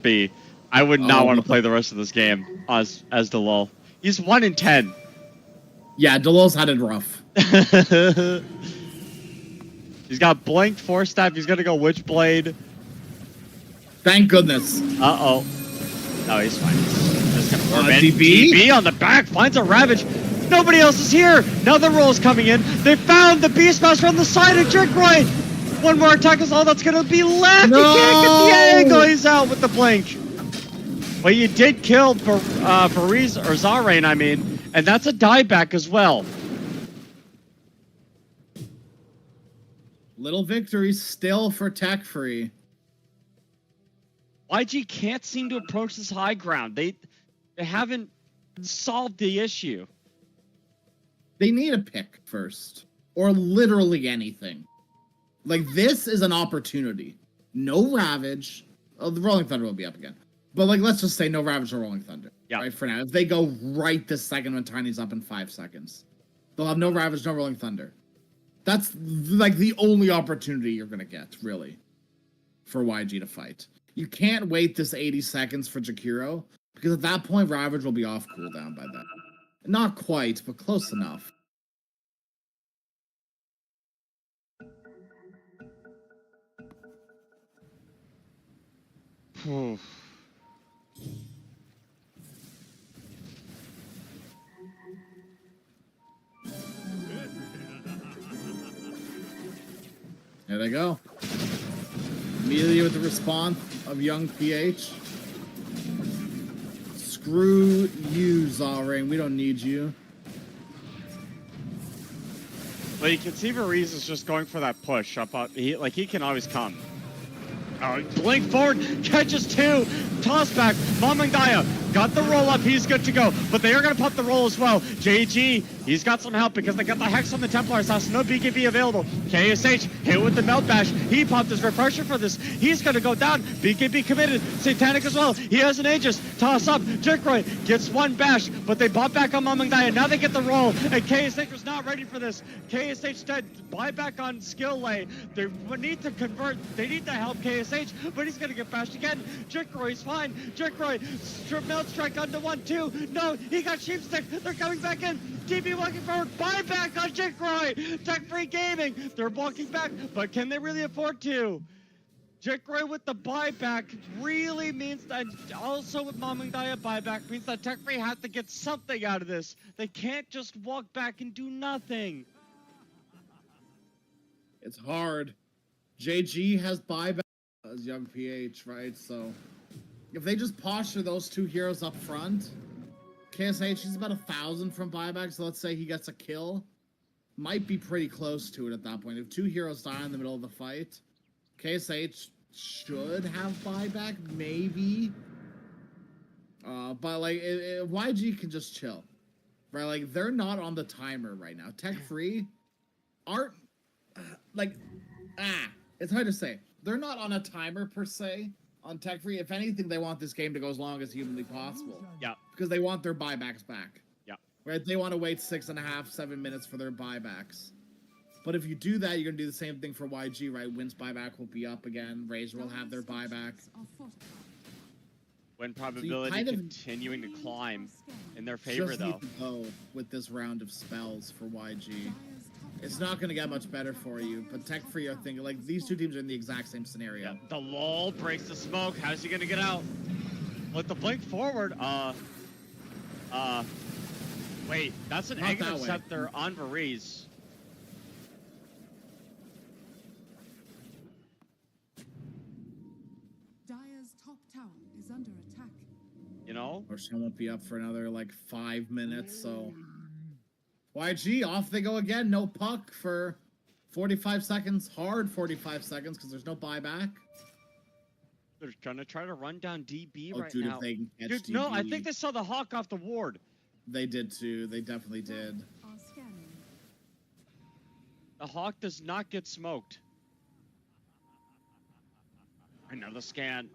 B. I would not want to play the rest of this game as Delul. He's 1 in 10. Yeah, Delul's had it rough. He's got blinked, force staff. He's gonna go Witchblade. Thank goodness. Uh-oh. No, he's fine. Just gonna warp in. DB? DB on the back finds a Ravage. Nobody else is here. Now the roll's coming in. They found the Beastmaster on the side of Jerkroy. One more attack is all that's gonna be left. No! He can't get the angle. He's out with the blink. But you did kill Fariz, or Zarain, I mean, and that's a dieback as well. Little victories still for Tech Free. YG can't seem to approach this high ground. They haven't solved the issue. They need a pick first, or literally anything. Like, this is an opportunity. No Ravage. Oh, the Rolling Thunder will be up again. But, like, let's just say no Ravage or Rolling Thunder. Yeah. Right, for now. If they go right this second when Tiny's up in 5 seconds, they'll have no Ravage, no Rolling Thunder. That's, like, the only opportunity you're going to get, really, for YG to fight. You can't wait this 80 seconds for Jakiro, because at that point, Ravage will be off cooldown by then. Not quite, but close enough. There they go. Immediately with the response of young PH. Screw you, Zalring. We don't need you. Well, you can see Varize is just going for that push up. He can always come. Oh, blink forward, catches 2, toss back, Mamangdaya got the roll up, he's good to go, but they are going to pop the roll as well. JG, he's got some help because they got the Hex on the Templar Assassin, no BKB available. KSH hit with the Melt Bash, he popped his refresher for this, he's going to go down, BKB committed, Satanic as well, he has an Aegis, toss up, Jerkroy gets 1 bash, but they bought back on Mamangdaya, now they get the roll, and KSH was not ready for this. KSH dead, buyback on skill lay, they need to convert, they need to help KSH, but he's gonna get bashed again. Jerkroy's fine. Jerkroy, melt strike onto 1-2. No, he got sheepstick. They're coming back in. DB walking forward. Buyback on Jerkroy. Tech Free Gaming. They're walking back, but can they really afford to? Jerkroy with the buyback really means that, also with Mamangdaya buyback, means that Tech Free has to get something out of this. They can't just walk back and do nothing. It's hard. JG has buyback as young PH, right? So if they just posture those 2 heroes up front, KSH is about 1,000 from buyback, so let's say he gets a kill. Might be pretty close to it at that point. If 2 heroes die in the middle of the fight, KSH should have buyback, maybe. But like, YG can just chill, right? Like, they're not on the timer right now. Tech Free aren't, it's hard to say. They're not on a timer per se on Tech Free. If anything, they want this game to go as long as humanly possible. Yeah. Because they want their buybacks back. Yeah. Right? They want to wait 6.5, 7 minutes for their buybacks. But if you do that, you're going to do the same thing for YG, right? Wynn's buyback will be up again. Razor will have their buyback. Win probability continuing to climb in their favor, just though. Need to go with this round of spells for YG. It's not going to get much better for you, but Tech Free are thinking, like, these 2 teams are in the exact same scenario. Yeah, the lull breaks the smoke. How's he going to get out? With the blink forward, wait, that's an Egg Interceptor on Varize. Dire's top tower is under attack. You know? Or she won't be up for another, like, 5 minutes, so... YG, off they go again. No puck for 45 seconds. Hard 45 seconds because there's no buyback. They're gonna try to run down DB right dude, now. If they can catch Dude, DB. no, I think they saw the Hawk off the ward. They did too. They definitely did. The Hawk does not get smoked. Another scan.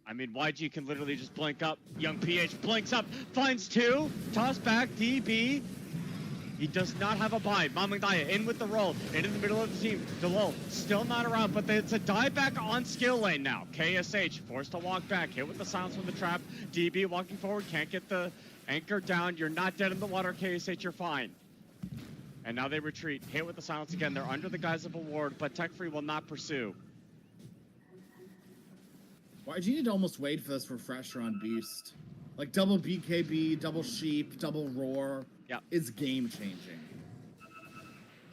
I mean, YG can literally just blink up. Young PH blinks up, finds 2, toss back, DB. He does not have a buy. Mamangdaya in with the roll. In the middle of the team. Delol still not around, but it's a dive back on skill lane now. KSH forced to walk back. Hit with the silence from the trap. DB walking forward. Can't get the anchor down. You're not dead in the water, KSH. You're fine. And now they retreat. Hit with the silence again. They're under the guise of a ward, but Tech Free will not pursue. YG need to almost wait for this refresher on Beast. Like double BKB, double Sheep, double Roar. Yep. Is game changing.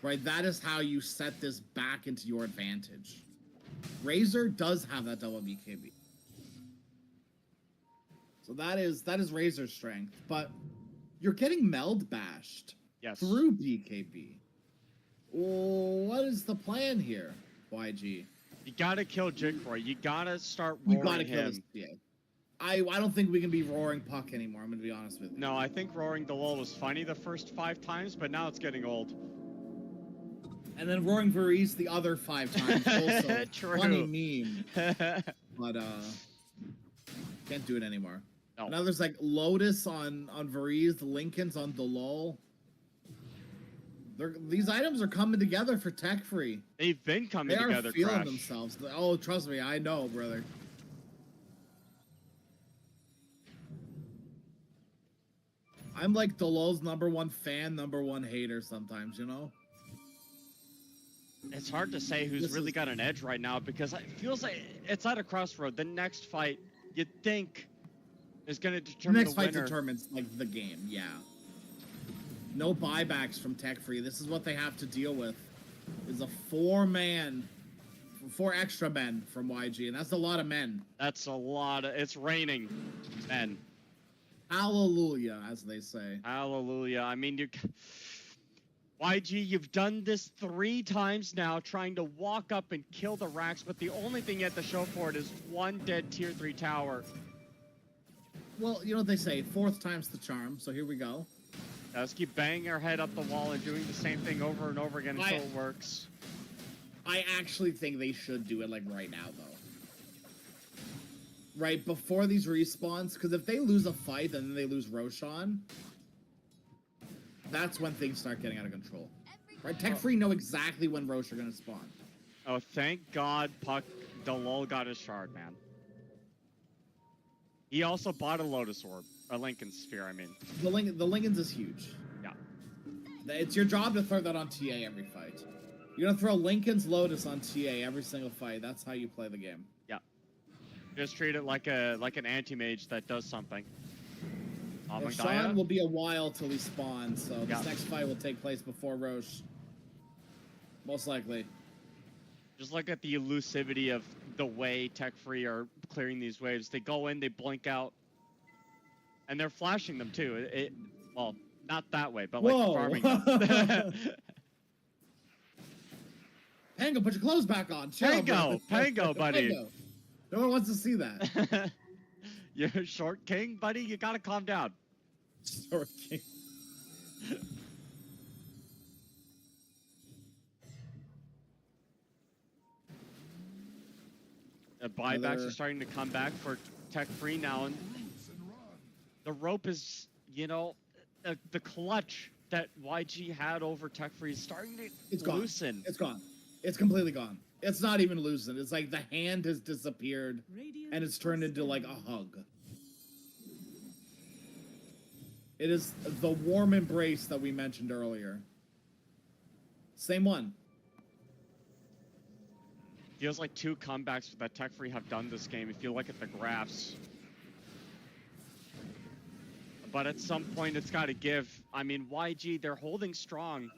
Right, that is how you set this back into your advantage. Razor does have that double BKB. So that is Razor's strength, but you're getting meld bashed through BKB. What is the plan here, YG? You gotta kill Jinkroy. You gotta start We roaring gotta kill him. this. Yeah. I don't think we can be roaring Puck anymore. I'm gonna be honest with you. No, I think roaring Delol was funny the first 5 times, but now it's getting old. And then roaring Varese the other 5 times. Also, True. funny meme. But can't do it anymore. No. Now there's like Lotus on Varese, the Lincolns on Delol. These items are coming together for Tech Free. They've been coming They together, are feeling Crash. themselves. Oh, trust me, I know, brother. I'm like Delol's #1 fan, #1 hater sometimes, you know? It's hard to say who's really got an edge right now because it feels like it's at a crossroad. The next fight, you'd think, is going to determine The next fight winner. determines like the game, yeah. No buybacks from Tech Free. This is what they have to deal with. Is a 4 extra men from YG, and that's a lot of men. That's a lot of. It's raining, men. Hallelujah, as they say. Hallelujah. I mean, YG, you've done this 3 times now, trying to walk up and kill the racks, but the only thing you have to show for it is 1 dead tier 3 tower. Well, you know what they say, 4th time's the charm, so here we go. Let's keep banging our head up the wall and doing the same thing over and over again until it works. I actually think they should do it, like, right now, though. Right, before these respawns, because if they lose a fight and then they lose Roshan, that's when things start getting out of control. Right, Tech Free know exactly when Rosh are going to spawn. Oh, thank God Puck Delol got his shard, man. He also bought a Lotus Orb. A Lincoln Sphere, I mean. The Lincolns is huge. Yeah. It's your job to throw that on TA every fight. You're going to throw Lincoln's Lotus on TA every single fight. That's how you play the game. Yeah. Just treat it like an anti-mage that does something. Roshan will be a while till he spawns, so this next fight will take place before Rosh. Most likely. Just look at the elusivity of the way Tech Free are clearing these waves. They go in, they blink out, and they're flashing them too. Well, not that way, but like farming them. Pango, put your clothes back on. Pango, buddy. Pango. No one wants to see that. You're a short king, buddy. You gotta calm down. Short king. The buybacks are starting to come back for Tech Free now, and the rope is, you know, the clutch that YG had over Tech Free is starting to loosen. It's gone. It's completely gone. It's not even loosened. It's like the hand has disappeared, and it's turned into like a hug. It is the warm embrace that we mentioned earlier. Same one. Feels like 2 comebacks that Tech Free have done this game if you look at the graphs. But at some point it's got to give. I mean, YG, they're holding strong.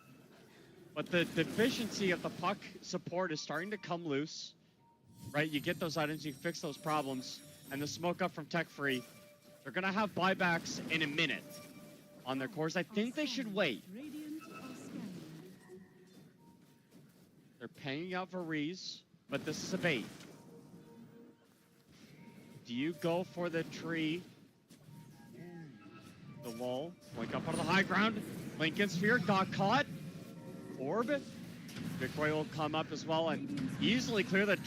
But the deficiency of the puck support is starting to come loose. Right? You get those items, you fix those problems. And the smoke up from Tech Free. They're going to have buybacks in a minute on their cores. I think they should wait. They're paying out for Rees. But this is a bait. Do you go for the tree? The lull. Blink up on the high ground. Lincoln Sphere got caught. Orb. Vicroy will come up as well and easily clear the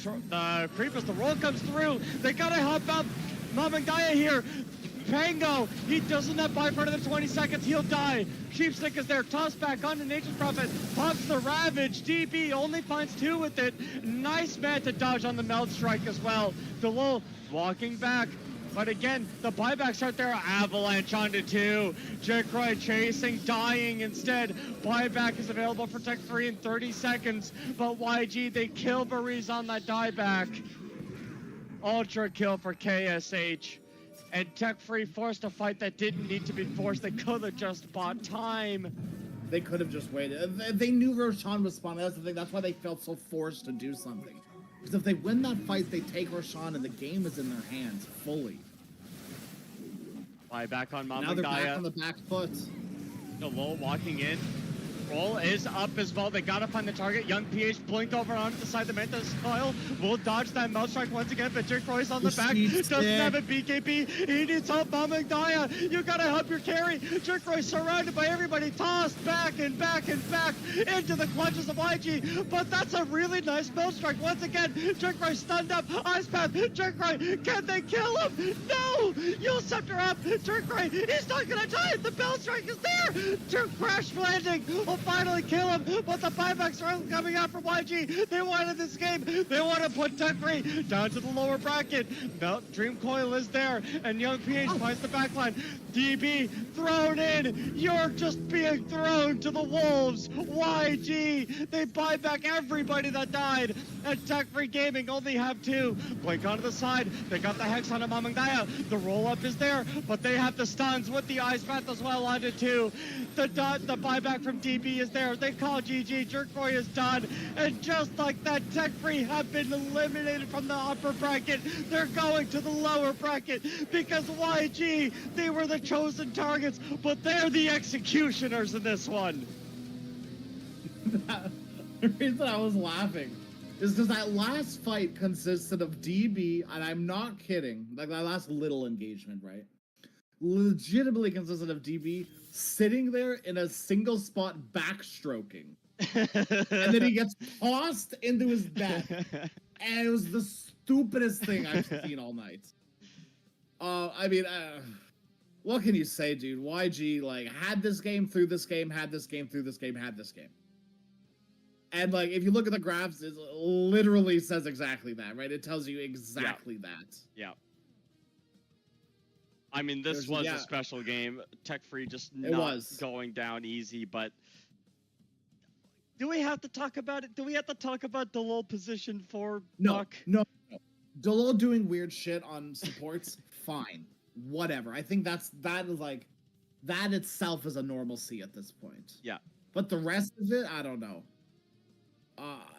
creep as the roll comes through. They gotta help out Mamangdaya here. Pango, he doesn't have buy for another 20 seconds, he'll die. Sheepstick is there, toss back onto Nature's Prophet, pops the Ravage, DB only finds 2 with it. Nice man to dodge on the Meld Strike as well. Delul walking back. But again, the buybacks aren't there. Avalanche onto 2. Jikroy chasing, dying instead. Buyback is available for Tech 3 in 30 seconds. But YG, they kill Varese on that dieback. Ultra kill for KSH. And Tech Free forced a fight that didn't need to be forced. They could have just bought time. They could have just waited. They knew Roshan was spawning. That's the thing. That's why they felt so forced to do something. Because if they win that fight, they take Roshan and the game is in their hands fully. Buyback on Now they're back Mamangaya. on the back foot. Delul walking in. Roll is up as well. They gotta find the target. Young PH blinked over onto the side of the Mantis coil. Will dodge that Meld Strike once again, but Jikroy's on the back. Doesn't have a BKB. He needs help. Mamangaya, you gotta help your carry. Jikroy surrounded by everybody. Tossed back and back and back into the clutches of YG. But that's a really nice Meld Strike. Once again, Jikroy stunned up. Ice Path. Jikroy, can they kill him? No! You'll scepter up. Jikroy, he's not gonna die. The Meld Strike is there. Crash landing will finally kill him, but the buybacks are coming out from YG. They wanted this game. They want to put Tech Free down to the lower bracket. Dream Coil is there, and Young PH finds the backline. DB thrown in. You're just being thrown to the wolves. YG, they buy back everybody that died, and Tech Free Gaming only have 2. Blink onto the side. They got the Hex on Mamangaya. The roll-up is there, but they have the stuns with the Ice Path as well onto 2. The buyback from DB is there. They call GG. Jikroy is done. And just like that, Tech Free have been eliminated from the upper bracket. They're going to the lower bracket because YG, they were the chosen targets, but they're the executioners in this one. The reason I was laughing is because that last fight consisted of DB, and I'm not kidding, like that last little engagement, right? Legitimately consisted of DB sitting there in a single spot backstroking. And then he gets tossed into his death. And it was the stupidest thing I've seen all night. What can you say, dude? YG, like, had this game, through this game, had this game, through this game, had this game. And, like, if you look at the graphs, it literally says exactly that, right? It tells you exactly that. Yeah. I mean, this was a special game. Tech Free just not going down easy, but do we have to talk about it? Do we have to talk about Delul position for Buck? No. Delul doing weird shit on supports, fine. Whatever. I think that itself is a normalcy at this point. Yeah. But the rest of it, I don't know.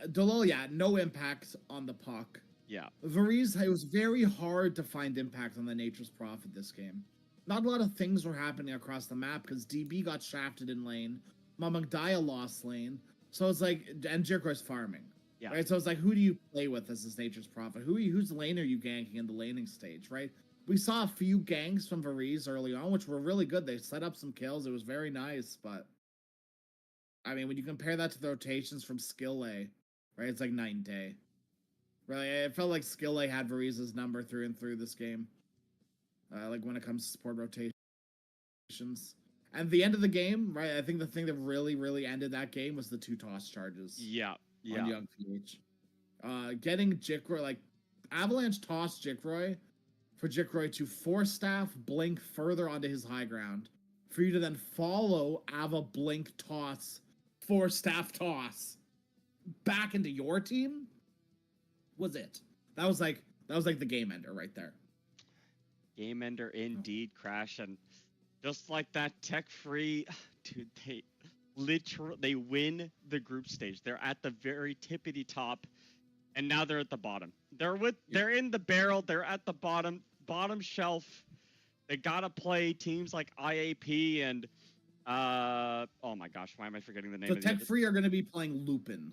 Delul, yeah, no impact on the puck. Yeah. Varese, it was very hard to find impact on the Nature's Prophet this game. Not a lot of things were happening across the map because DB got shafted in lane. Mamangaya lost lane. So it's like, and Jikroy's farming. Yeah. Right? So it's like, who do you play with as this Nature's Prophet? Whose lane are you ganking in the laning stage, right? We saw a few ganks from Varese early on, which were really good. They set up some kills. It was very nice, but I mean, when you compare that to the rotations from Skill A, right? It's like night and day. Really, it felt like Skill A had Varese's number through and through this game. Like when it comes to support rotations. And the end of the game, right? I think the thing that really, really ended that game was the 2 toss charges. Yeah. On Young PH. Getting Jikroy, like, Avalanche tossed Jikroy for Jikroy to force staff blink further onto his high ground. For you to then follow Ava blink toss, force staff toss back into your team was it. That was like the game ender right there. Game ender indeed, Crash, and just like that, Tech Free, dude, they win the group stage. They're at the very tippity top, and now they're at the bottom. They're in the barrel. They're at the bottom shelf. They gotta play teams like IAP and oh my gosh, why am I forgetting the name? So of Tech Free are going to be playing Lupin.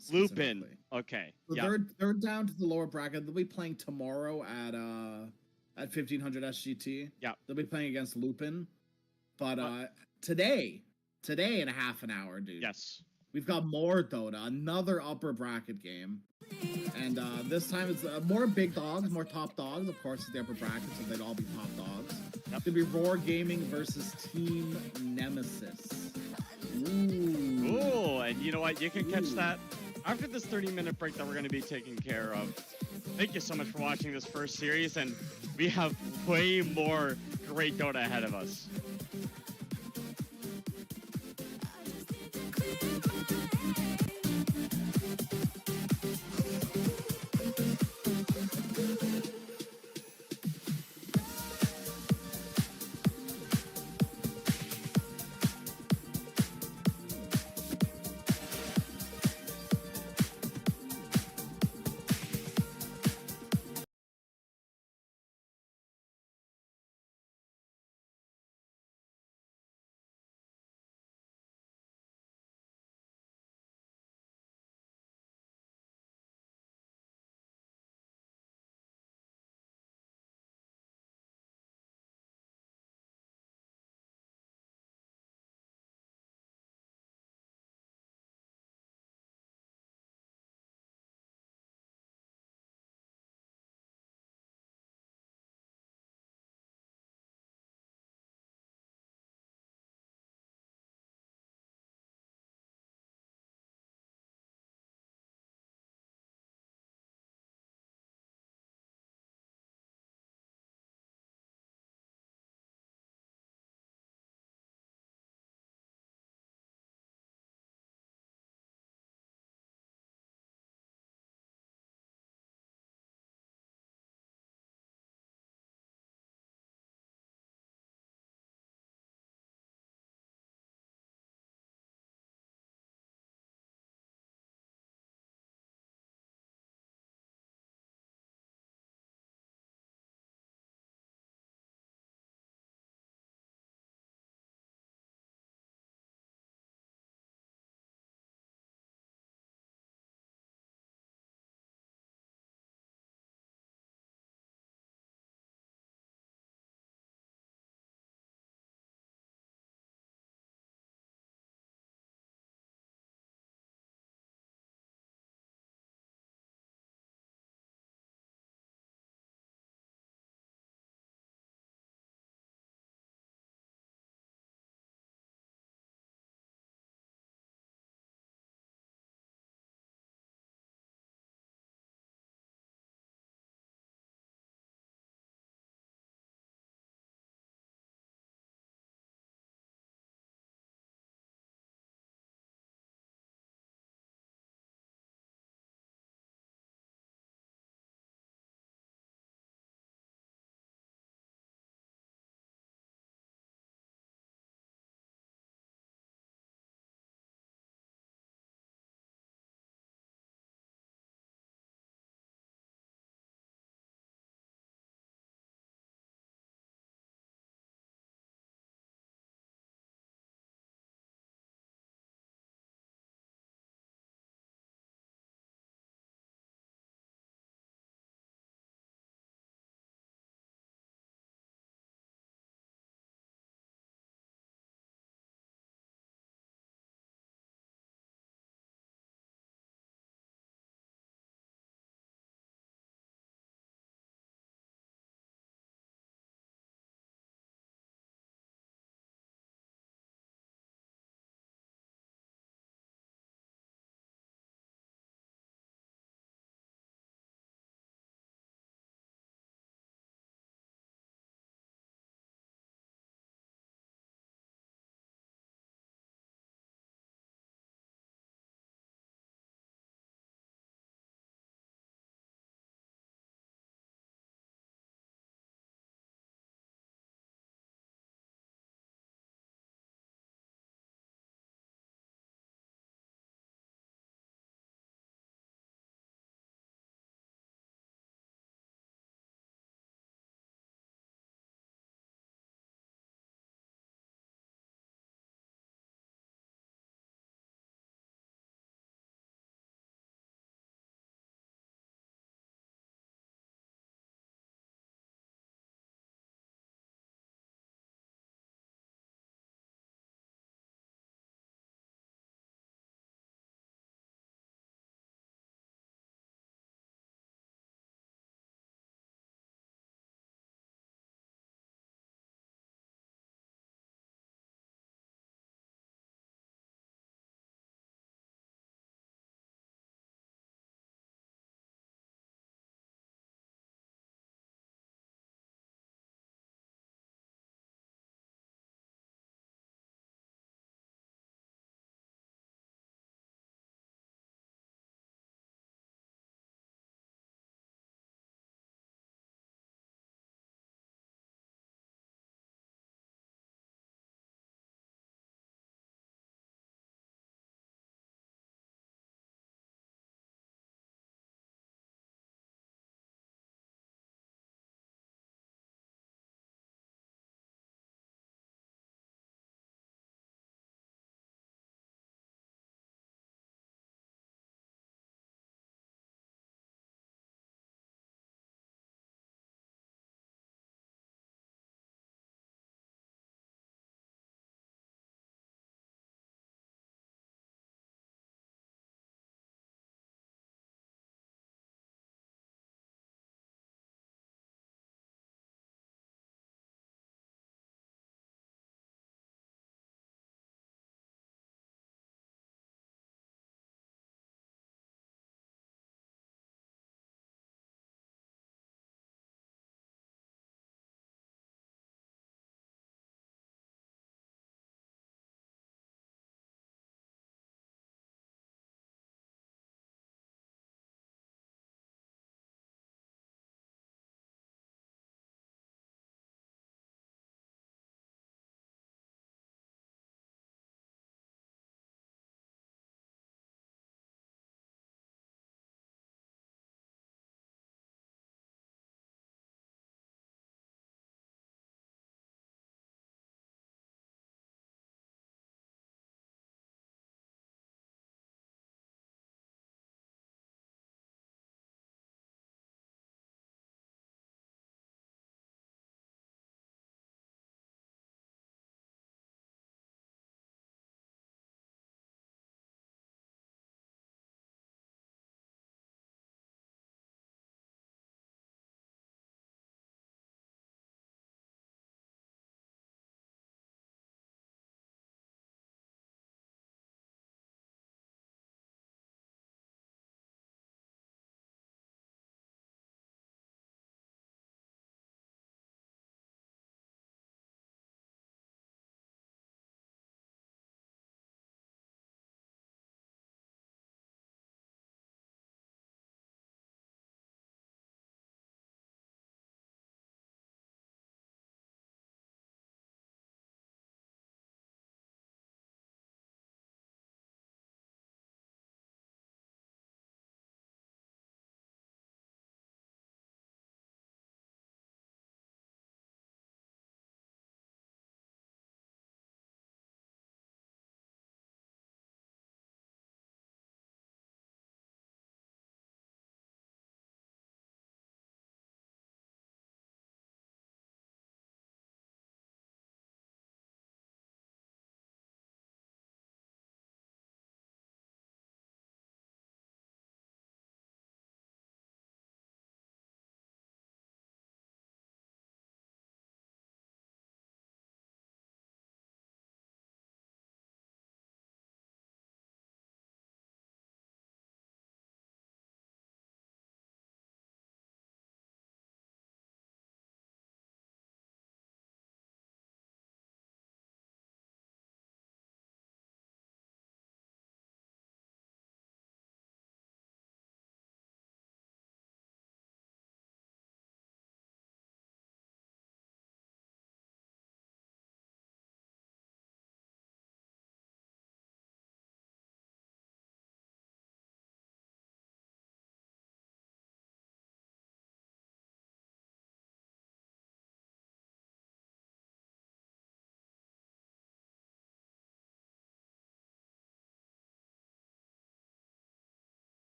Okay. So they're down to the lower bracket. They'll be playing tomorrow at 1500 SGT. Yeah. They'll be playing against Lupin. But today in a half an hour, dude. Yes. We've got more Dota, another upper bracket game. And this time it's more big dogs, more top dogs. Of course, it's the upper bracket, so they'd all be top dogs. Yep. to be Roar Gaming versus Team Nemesis. Ooh. Ooh, and you know what? You can catch that after this 30-minute break that we're going to be taking care of. Thank you so much for watching this first series, and we have way more great Dota ahead of us. I just need to clear my head.